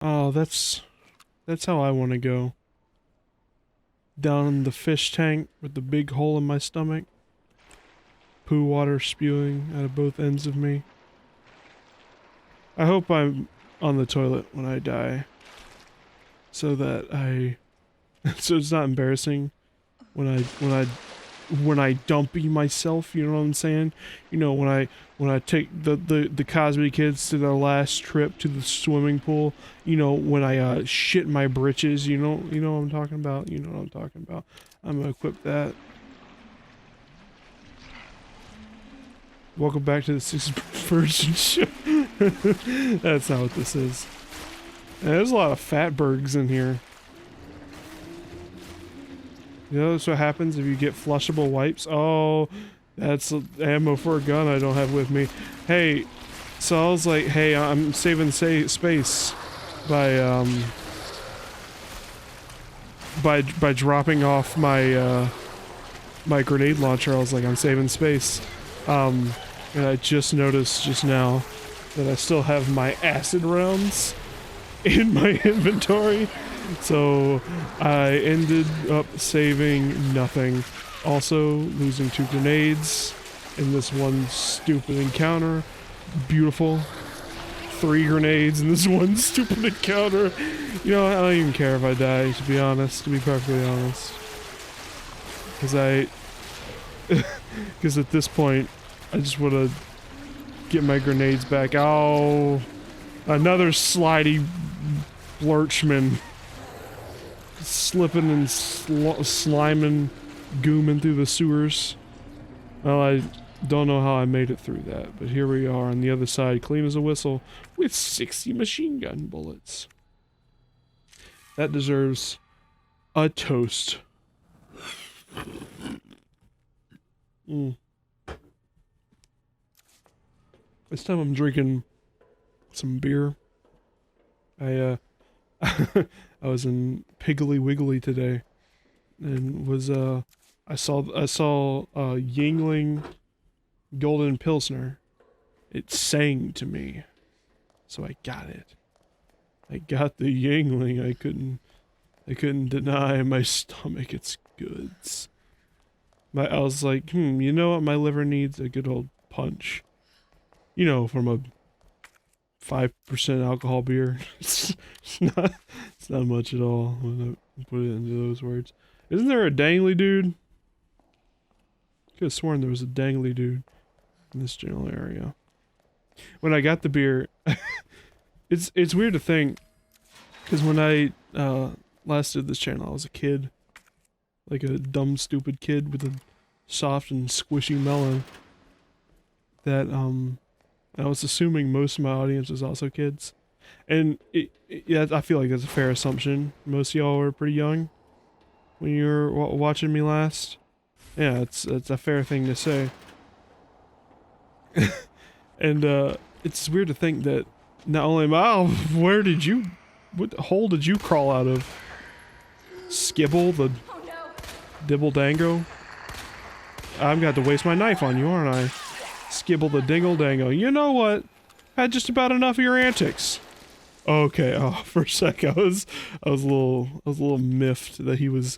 Oh, that's how I want to go. Down in the fish tank with the big hole in my stomach. Poo water spewing out of both ends of me. I hope I'm on the toilet when I die. So that so it's not embarrassing when I dumpy myself, you know what I'm saying? You know, when I take the Cosby kids to their last trip to the swimming pool, you know, when I shit my britches, you know what I'm talking about? You know what I'm talking about. I'm gonna equip that. Welcome back to the 6th version show. That's not what this is. There's a lot of fatbergs in here. You know, that's what happens if you get flushable wipes. Oh, that's ammo for a gun I don't have with me. Hey, so I was like, hey, I'm saving space by by dropping off my my grenade launcher. I was like, I'm saving space. And I just noticed just now that I still have my acid rounds in my inventory. So I ended up saving nothing. Also losing 2 grenades in this one stupid encounter. Beautiful. 3 grenades in this one stupid encounter. You know, I don't even care if I die, to be honest, to be perfectly honest. Because at this point, I just want to get my grenades back. Oh, another slidey lurchman. Slipping and sliming, gooming through the sewers. Well, I don't know how I made it through that, but here we are on the other side, clean as a whistle, with 60 machine gun bullets. That deserves a toast. This time I'm drinking some beer. I was in Piggly Wiggly today, and was I saw Yingling Golden Pilsner. It sang to me, so I got it. I got the Yingling. I couldn't deny my stomach its goods. I was like, you know what? My liver needs a good old punch. You know, from a 5% alcohol beer. it's not much at all when I put it into those words. Isn't there a dangly dude? Could have sworn there was a dangly dude in this general area. When I got the beer, it's weird to think, because when I last did this channel, I was a kid, like a dumb, stupid kid with a soft and squishy melon. That I was assuming most of my audience was also kids, and yeah, I feel like that's a fair assumption. Most of y'all were pretty young when you were watching me last. Yeah, it's a fair thing to say. And it's weird to think that not only what hole did you crawl out of? Skibble the dibble dango? I'm going to waste my knife on you, aren't I? Skibble the dingle dango. You know what? Had just about enough of your antics. Okay, oh, for a sec I was a little miffed that he was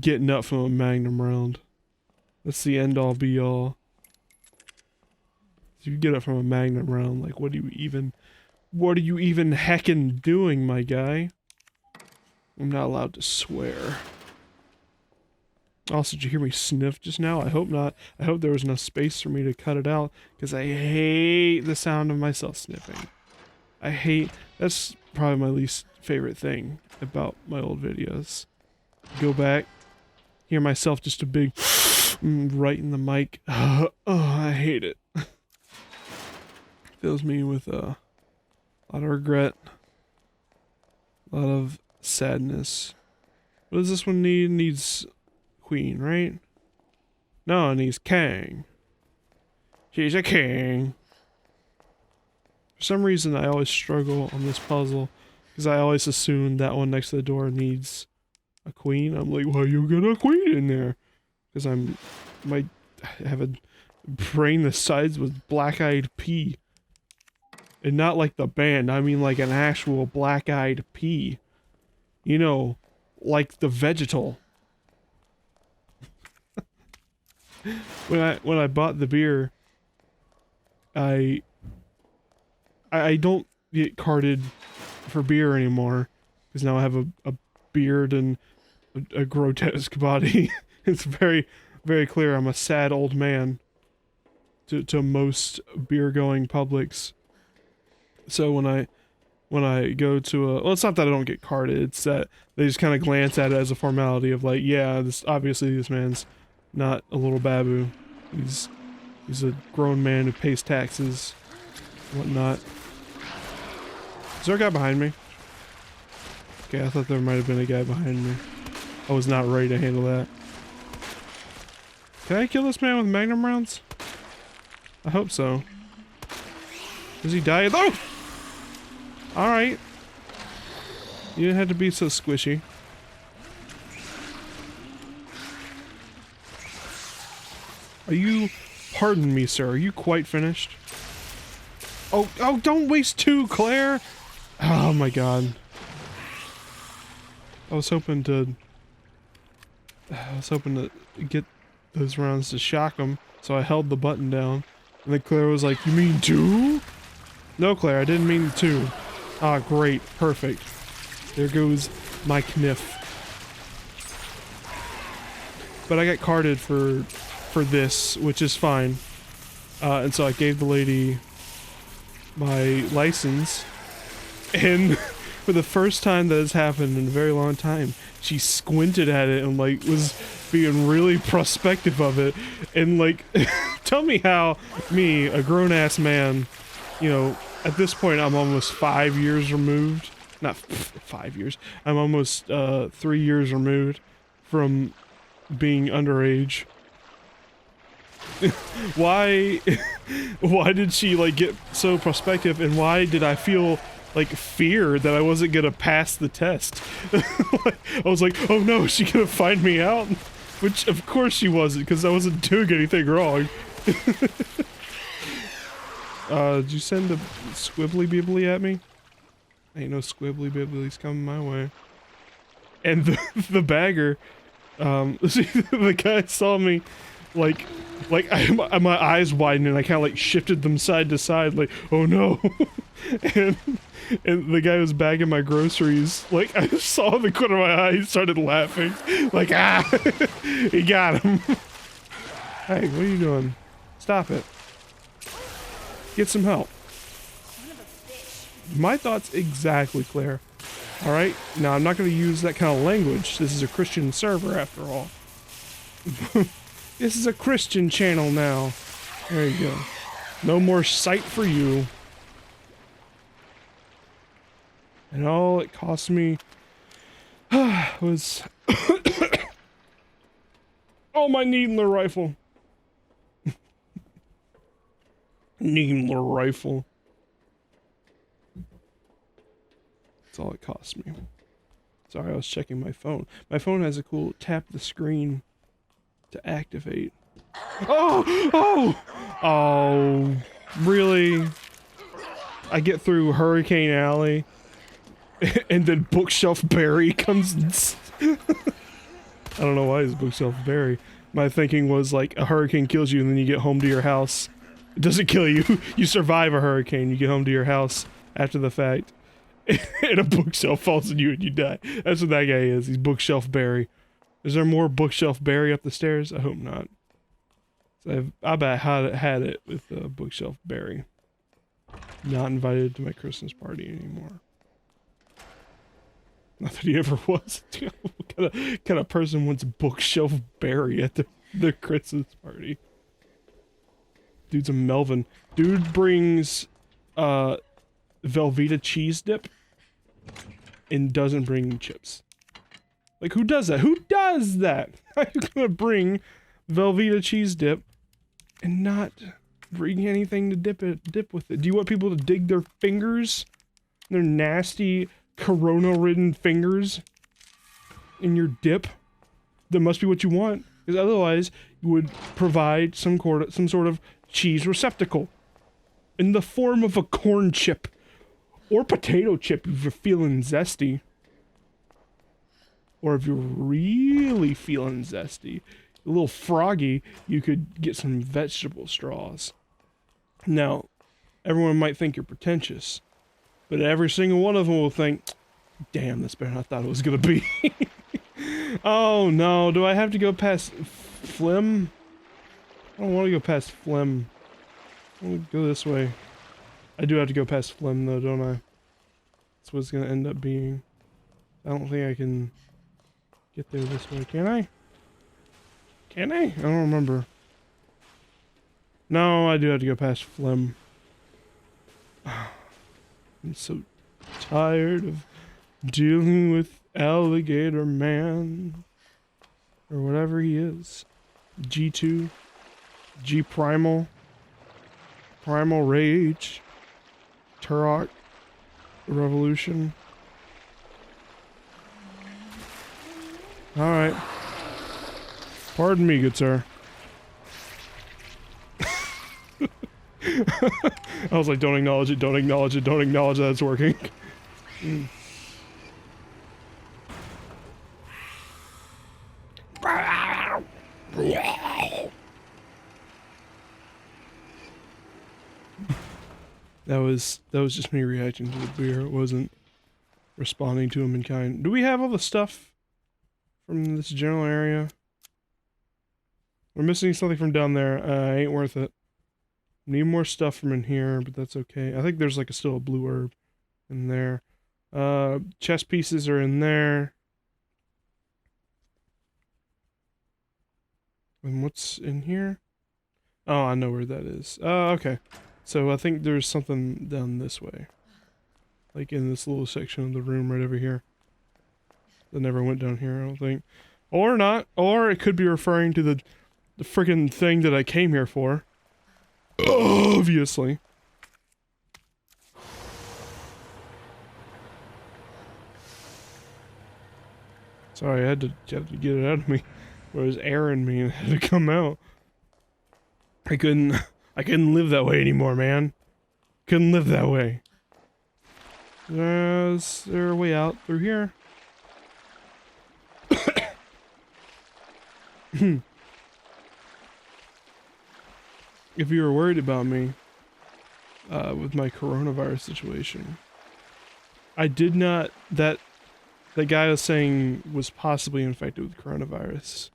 getting up from a magnum round. That's the end all be all. If you get up from a magnum round, like what are you even heckin' doing, my guy? I'm not allowed to swear. Also, did you hear me sniff just now? I hope not. I hope there was enough space for me to cut it out, because I hate the sound of myself sniffing. That's probably my least favorite thing about my old videos. Go back, hear myself just a big right in the mic. Oh, I hate it. Fills me with a lot of regret, a lot of sadness. What does this one need? It needs queen, right? No, it needs king. She's a king. For some reason, I always struggle on this puzzle, because I always assume that one next to the door needs a queen. I'm like, why you got a queen in there? Because I have a brain the size with black-eyed pea. And not like the band, I mean like an actual black-eyed pea. You know, like the vegetal. When I bought the beer, I don't get carded for beer anymore, because now I have a beard and a grotesque body. It's very, very clear I'm a sad old man to most beer-going publics. So when I go to a... Well, it's not that I don't get carded, it's that they just kind of glance at it as a formality of like, yeah, obviously this man's not a little babu. He's a grown man who pays taxes, whatnot. Is there a guy behind me? Okay, I thought there might have been a guy behind me. I was not ready to handle that. Can I kill this man with magnum rounds? I hope so. Does he die? Oh! Alright. You didn't have to be so squishy. Are you... Pardon me, sir. Are you quite finished? Oh, don't waste two, Claire! Oh my god. I was hoping to get those rounds to shock him, so I held the button down. And then Claire was like, "You mean two?" No, Claire, I didn't mean two. Ah, great. Perfect. There goes my kniff. But I got carded for this, which is fine. And so I gave the lady my license, and for the first time that has happened in a very long time, she squinted at it and like was being really prospective of it, and like tell me how me, a grown-ass man, you know, at this point I'm almost 5 years removed, not 5 years, I'm almost 3 years removed from being underage. Why did she like get so prospective, and why did I feel like fear that I wasn't gonna pass the test? I was like, oh no, is she gonna find me out? Which of course she wasn't, because I wasn't doing anything wrong. Did you send a squibbly bibbly at me? Ain't no squibbly bibblies coming my way. And the bagger, the guy saw me like my eyes widened and I kind of like shifted them side to side, like, oh no. and the guy was bagging my groceries, like, I saw the corner of my eye, he started laughing, like, ah, he got him. Hey, what are you doing? Stop it. Get some help. My thoughts exactly, Claire. Alright, now I'm not going to use that kind of language. This is a Christian server after all. This is a Christian channel now. There you go. No more sight for you. And all it cost me was oh, my Needler rifle. Needler rifle. That's all it cost me. Sorry, I was checking my phone. My phone has a cool tap the screen to activate. Oh, really? I get through Hurricane Alley, and then Bookshelf Barry comes. I don't know why it's Bookshelf Barry. My thinking was like a hurricane kills you, and then you get home to your house. It doesn't kill you. You survive a hurricane. You get home to your house after the fact, and a bookshelf falls on you and you die. That's what that guy is. He's Bookshelf Barry. Is there more Bookshelf Barry up the stairs? I hope not. So I bet I had it with Bookshelf Barry. Not invited to my Christmas party anymore. Not that he ever was. What kind of person wants Bookshelf Barry at their Christmas party? Dude's a Melvin. Dude brings Velveeta cheese dip and doesn't bring chips. Like, who does that? Who does that? How are you gonna bring Velveeta cheese dip and not bring anything to dip with it? Do you want people to dig their fingers, their nasty corona-ridden fingers, in your dip? That must be what you want, because otherwise you would provide some sort of cheese receptacle. in the form of a corn chip or potato chip if you're feeling zesty. Or if you're really feeling zesty, a little froggy, you could get some vegetable straws. Now, everyone might think you're pretentious, but every single one of them will think, damn, that's better than I thought it was gonna be. Oh no, do I have to go past Phlegm? I don't want to go past Phlegm. I want to go this way. I do have to go past Phlegm though, don't I? That's what it's gonna end up being. I don't think I can get there this way, can I? Can I? I don't remember. No, I do have to go past Phlegm. I'm so tired of dealing with Alligator Man. Or whatever he is. G2. G Primal. Primal Rage. Turok. Revolution. Alright. Pardon me, good sir. I was like, don't acknowledge it, don't acknowledge it, don't acknowledge that it's working. That was just me reacting to the beer. It wasn't responding to him in kind. Do we have all the stuff from this general area? We're missing something from down there. Ain't worth it. Need more stuff from in here, but that's okay. I think there's like still a blue herb in there. Chest pieces are in there. And what's in here? Oh, I know where that is. Okay. So I think there's something down this way. Like in this little section of the room right over here. That never went down here, I don't think. Or not. Or it could be referring to the freaking thing that I came here for. Obviously. Sorry, I had to get it out of me. It was air in me and it had to come out. I couldn't live that way anymore, man. Couldn't live that way. Is there a way out through here? If you were worried about me, with my coronavirus situation, I did not, that guy was saying was possibly infected with coronavirus,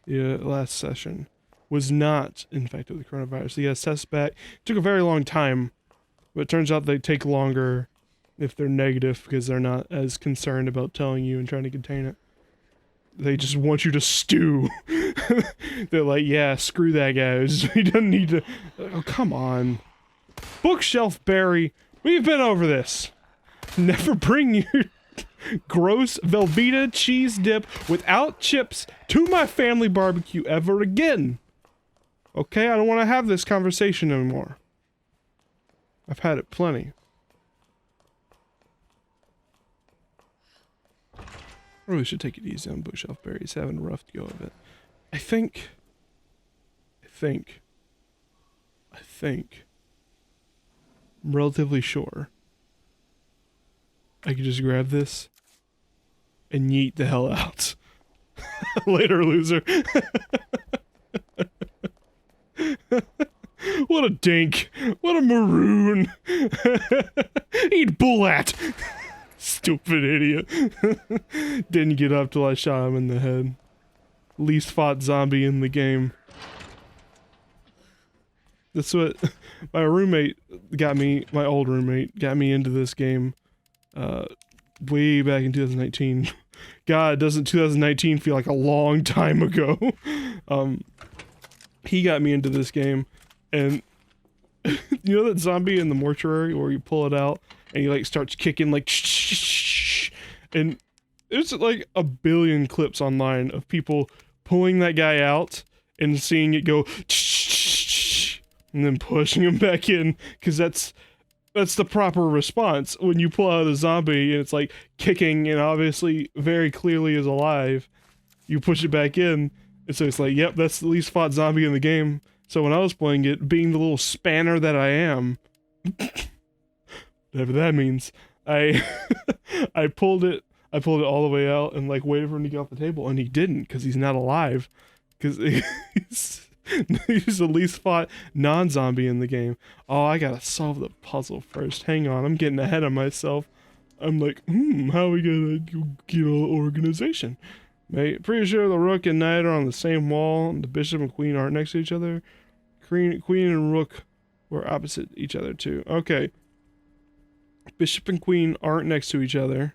last session, was not infected with coronavirus. He got test back. It took a very long time, but it turns out they take longer if they're negative because they're not as concerned about telling you and trying to contain it. They just want you to stew. They're like, yeah, screw that guy. He doesn't need to... Oh, come on. Bookshelf Barry, we've been over this. Never bring your gross Velveeta cheese dip without chips to my family barbecue ever again. Okay, I don't want to have this conversation anymore. I've had it plenty. I really should take it easy on Bookshelf Barry. He's having a rough go of it. I think I'm relatively sure I could just grab this and yeet the hell out. Later, loser. What a dink. What a maroon. Eat bullet. Stupid idiot. Didn't get up till I shot him in the head. Least fought zombie in the game. That's what my roommate got me, my old roommate got me into this game way back in 2019. God, doesn't 2019 feel like a long time ago? He got me into this game, and you know that zombie in the mortuary where you pull it out and he like starts kicking like shh, and there's like a billion clips online of people pulling that guy out and seeing it go and then pushing him back in, because that's the proper response when you pull out a zombie and it's like kicking and obviously very clearly is alive. You push it back in, and so it's like, yep, that's the least fought zombie in the game. So when I was playing it, being the little spanner that I am, Whatever that means. I I pulled it all the way out and like waited for him to get off the table, and he didn't because he's not alive. Because he's the least fought non-zombie in the game. Oh, I gotta solve the puzzle first. Hang on, I'm getting ahead of myself. I'm like, how are we gonna get an organization? Mate, pretty sure the rook and knight are on the same wall. The bishop and queen aren't next to each other. Queen and rook were opposite each other too. Okay. Bishop and queen aren't next to each other.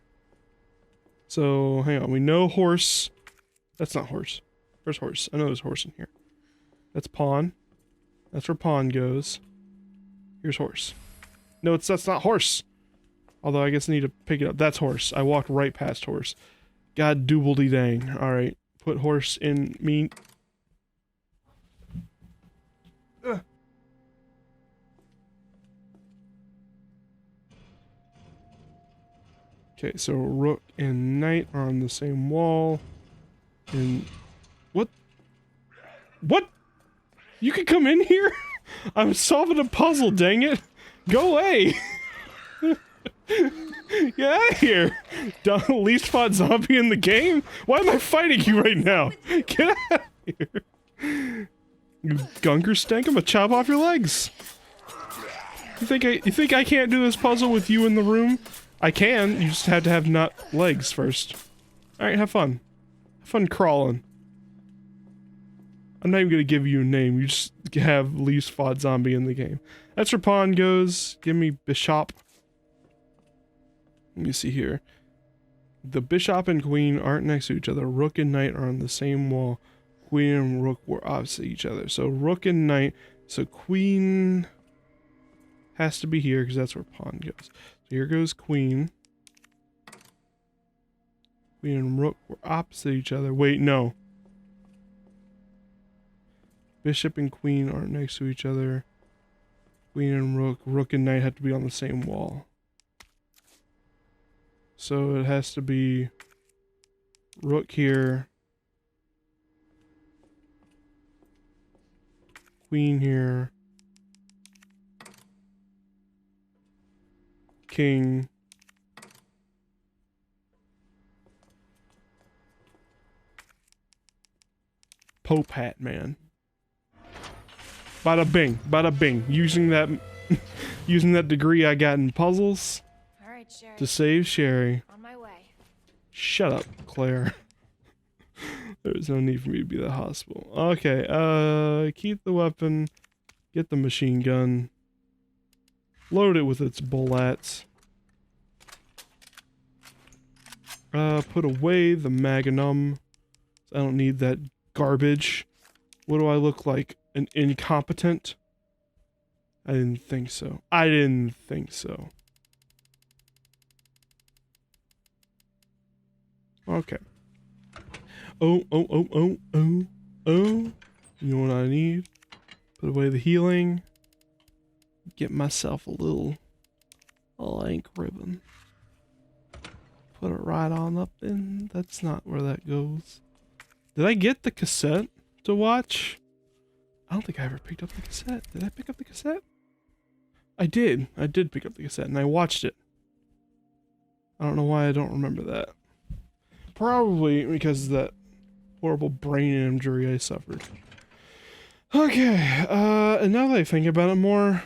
So, hang on. We know horse. That's not horse. Where's horse? I know there's horse in here. That's pawn. That's where pawn goes. Here's horse. No, that's not horse. Although I guess I need to pick it up. That's horse. I walked right past horse. God doobledy dang. Alright. Put horse in me. Okay, so rook and knight are on the same wall. And what? What? You can come in here? I'm solving a puzzle, dang it. Go away. Get out of here. Least fought zombie in the game? Why am I fighting you right now? Get out of here. You gunker stank, I'm gonna chop off your legs. You think I can't do this puzzle with you in the room? I can, you just have to have not legs first. Alright, have fun. Have fun crawling. I'm not even gonna give you a name, you just have least fought zombie in the game. That's where pawn goes. Give me bishop. Let me see here. The bishop and queen aren't next to each other. Rook and knight are on the same wall. Queen and rook were opposite each other. So rook and knight. So queen has to be here because that's where pawn goes. So here goes queen. Queen and rook were opposite each other. Wait, no. Bishop and queen aren't next to each other. Queen and rook. Rook and knight have to be on the same wall. So it has to be rook here. Queen here. King. Pope hat, man. Bada bing, bada bing. Using that degree I got in puzzles. All right, Sherry. To save Sherry. On my way. Shut up, Claire. There's no need for me to be at the hospital. Okay, keep the weapon. Get the machine gun. Load it with its bullets. Put away the magnum. I don't need that garbage. What do I look like? An incompetent? I didn't think so. I didn't think so. Okay. Oh. You know what I need? Put away the healing. Get myself a little ink ribbon. Put it right on up in. That's not where that goes. Did I get the cassette to watch? I don't think I ever picked up the cassette. Did I pick up the cassette? I did. I did pick up the cassette and I watched it. I don't know why I don't remember that. Probably because of that horrible brain injury I suffered. Okay, and now that I think about it more,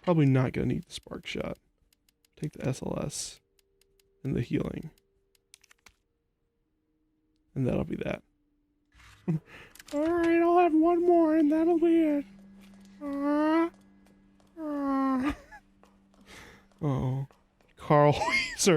probably not gonna need the spark shot. Take the SLS and the healing. And that'll be that. Alright, I'll have one more and that'll be it. Oh, Carl.